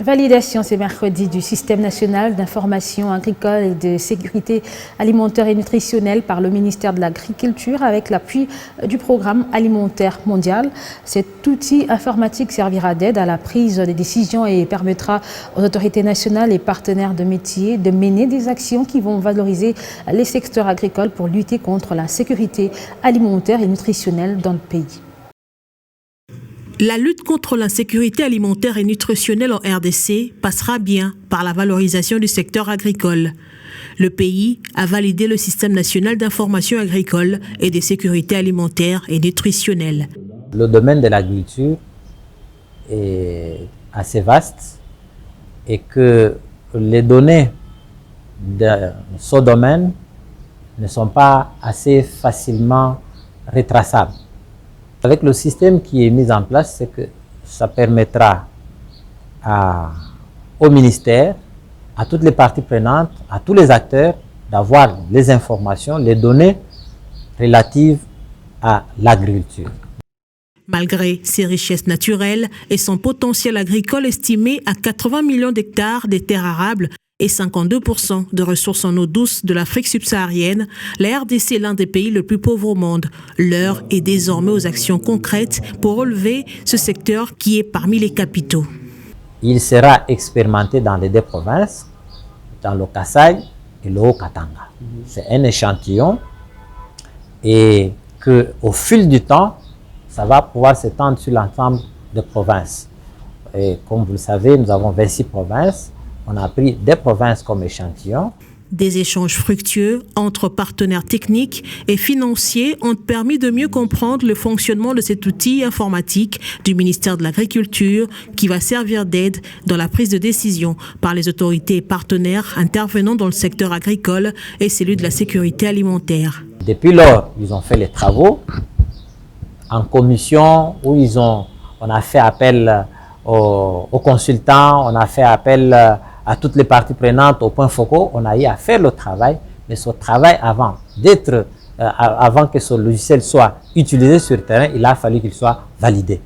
Validation ce mercredi du Système national d'information agricole et de sécurité alimentaire et nutritionnelle par le ministère de l'Agriculture avec l'appui du Programme alimentaire mondial. Cet outil informatique servira d'aide à la prise des décisions et permettra aux autorités nationales et partenaires de métier de mener des actions qui vont valoriser les secteurs agricoles pour lutter contre la sécurité alimentaire et nutritionnelle dans le pays. La lutte contre l'insécurité alimentaire et nutritionnelle en RDC passera bien par la valorisation du secteur agricole. Le pays a validé le système national d'information agricole et de sécurité alimentaire et nutritionnelle. Le domaine de l'agriculture est assez vaste et que les données de ce domaine ne sont pas assez facilement retraçables. Avec le système qui est mis en place, c'est que ça permettra au ministère, à toutes les parties prenantes, à tous les acteurs d'avoir les informations, les données relatives à l'agriculture. Malgré ses richesses naturelles et son potentiel agricole estimé à 80 millions d'hectares de terres arables et 52% de ressources en eau douce de l'Afrique subsaharienne, la RDC est l'un des pays les plus pauvres au monde. L'heure est désormais aux actions concrètes pour relever ce secteur qui est parmi les capitaux. Il sera expérimenté dans les deux provinces, dans le Kasaï et le Haut-Katanga. C'est un échantillon et qu'au fil du temps, ça va pouvoir s'étendre sur l'ensemble des provinces. Et comme vous le savez, nous avons 26 provinces. On a pris des provinces comme échantillon. Des échanges fructueux entre partenaires techniques et financiers ont permis de mieux comprendre le fonctionnement de cet outil informatique du ministère de l'Agriculture qui va servir d'aide dans la prise de décision par les autorités et partenaires intervenant dans le secteur agricole et celui de la sécurité alimentaire. Depuis lors, ils ont fait les travaux en commission où on a fait appel aux consultants, on a fait appel à toutes les parties prenantes, aux points focaux, on a eu à faire le travail, mais ce travail avant que ce logiciel soit utilisé sur le terrain, il a fallu qu'il soit validé.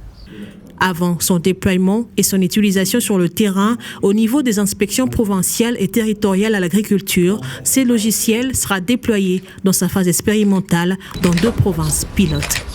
Avant son déploiement et son utilisation sur le terrain, au niveau des inspections provinciales et territoriales à l'agriculture, ce logiciel sera déployé dans sa phase expérimentale dans 2 provinces pilotes.